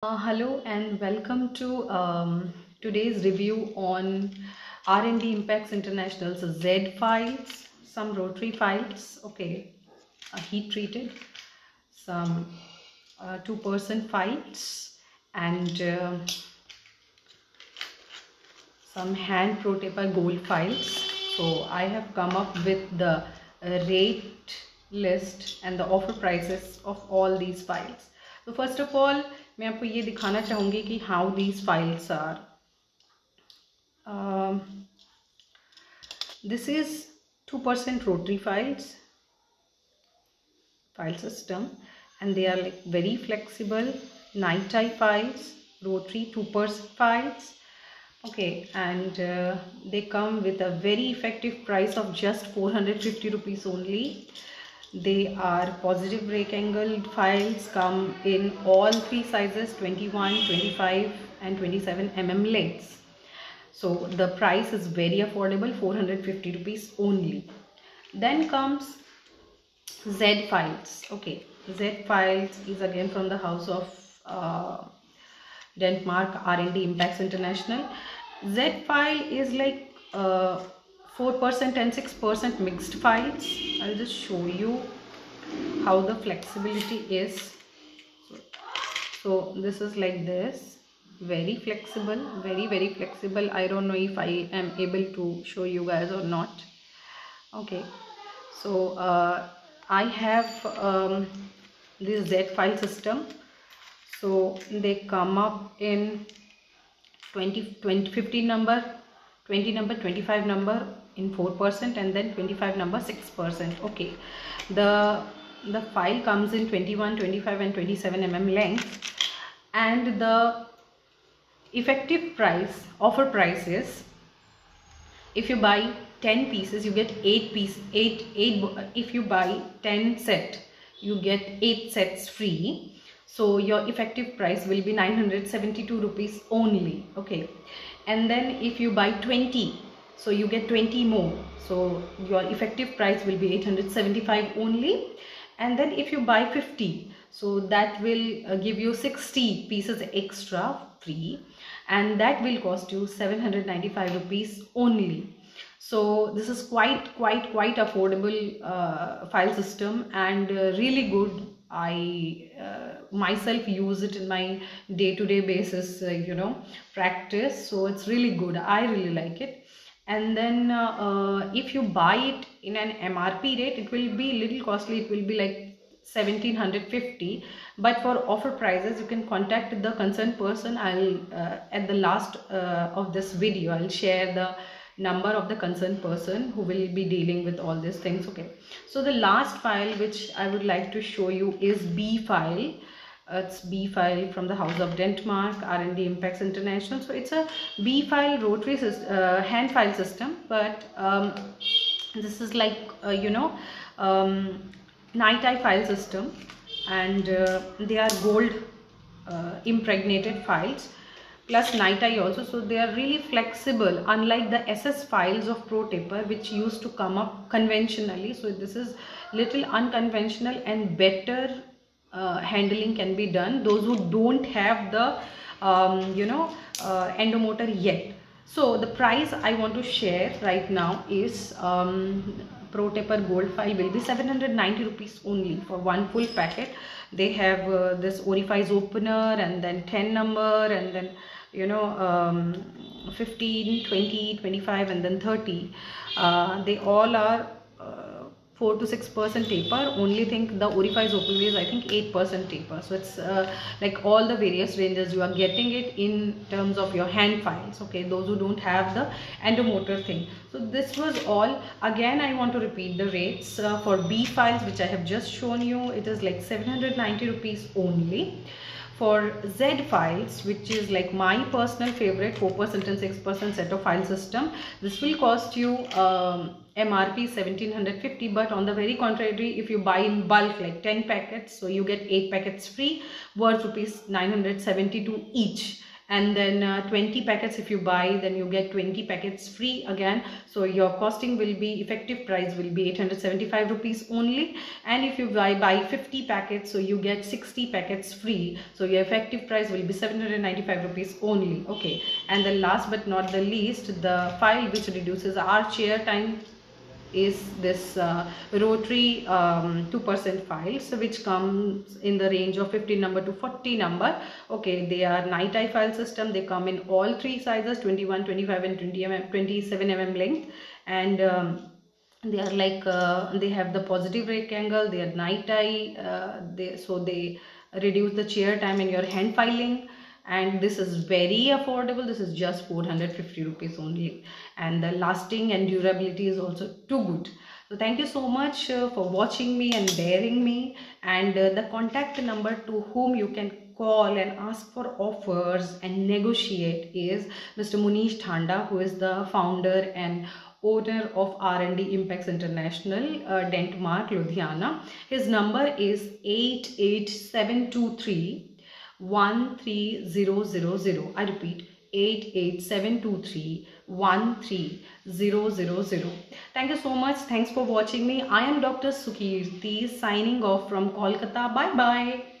Hello and welcome to today's review on R&D Impacts International's Z files, some rotary files, okay, heat treated, some 2% files, and some hand pro taper gold files. So I have come up with the rate list and the offer prices of all these files. So first of all मैं आपको ये दिखाना चाहूँगी कि how these files are. This is 2% rotary file system, and they are like very flexible night tie files, rotary 2% files. Okay, and they come with a very effective price of just 450 rupees only. They are positive break angle files, come in all three sizes, 21, 25 and 27 mm lengths. So the price is very affordable, 450 rupees only. Then comes Z files. Okay, Z files is again from the house of Denmark R&D Impacts International. Z file is like 4% and 6% mixed files. I'll just show you how the flexibility is. So this is like this, very flexible, very flexible. I don't know if I am able to show you guys or not. Okay, so I have this Z file system. So they come up in 15 number, 20 number, 25 number in 4%, and then 25 number 6%. Okay, the file comes in 21, 25 and 27 mm length, and the effective price, offer price is, if you buy 10 pieces you get 8 pieces, 8 if you buy 10 set you get 8 sets free. So your effective price will be 972 rupees only. Okay, and then if you buy 20, so you get 20 more, so your effective price will be 875 only. And then if you buy 50, so that will give you 60 pieces extra free, and that will cost you 795 rupees only. So this is quite affordable file system, and really good. I myself use it in my day-to-day basis, practice. So it's really good. I really like it. And then if you buy it in an MRP rate, it will be little costly. It will be like 1750, but for offer prices you can contact the concerned person. I'll at the last of this video I'll share the number of the concerned person who will be dealing with all these things. Okay, so the last file which I would like to show you is B file. It's B file from the house of Denmark R&D Impacts International. So it's a B file rotary hand file system, but this is like night eye file system, and they are gold impregnated files plus night eye also. So they are really flexible, unlike the SS files of Pro Taper which used to come up conventionally. So this is little unconventional and better handling can be done, those who don't have the endomotor yet. So the price I want to share right now is Pro Taper gold file will be 790 rupees only for one full packet. They have this orifice opener, and then 10 number, and then 15, 20, 25 and then 30. They all are 4 to 6% taper. Only thing the orifice opener is I think 8% taper. So it's like all the various ranges you are getting it in terms of your hand files. Okay, those who don't have the endomotor thing. So this was all. Again I want to repeat the rates for B files which I have just shown you. It is like 790 rupees only. For Z files, which is like my personal favorite, 4% and 6% set of file system, this will cost you MRP 1750, but on the very contrary, if you buy in bulk like 10 packets, so you get 8 packets free, worth rupees 972 each. and then 20 packets if you buy, then you get 20 packets free again. So your costing will be, effective price will be 875 rupees only. And if you buy 50 packets, so you get 60 packets free, so your effective price will be 795 rupees only. Okay, and the last but not the least, the file which reduces our chair time is this rotary 2% files, which comes in the range of 15 number to 40 number. Okay, they are night eye file system. They come in all three sizes, 21, 25 and 27 mm length, and they are like they have the positive rectangle, they are night eye, they reduce the chair time in your hand filing. And this is very affordable. This is just 450 rupees only, and the lasting and durability is also too good. So thank you so much for watching me and bearing me. And the contact number to whom you can call and ask for offers and negotiate is Mr. Munish Thanda, who is the founder and owner of R&D Impex International, Dentmark, Ludhiana. His number is 88723 13000. I repeat, 88723 13000. Thank you so much. Thanks for watching me. I am Dr. Sukirti signing off from Kolkata. Bye bye.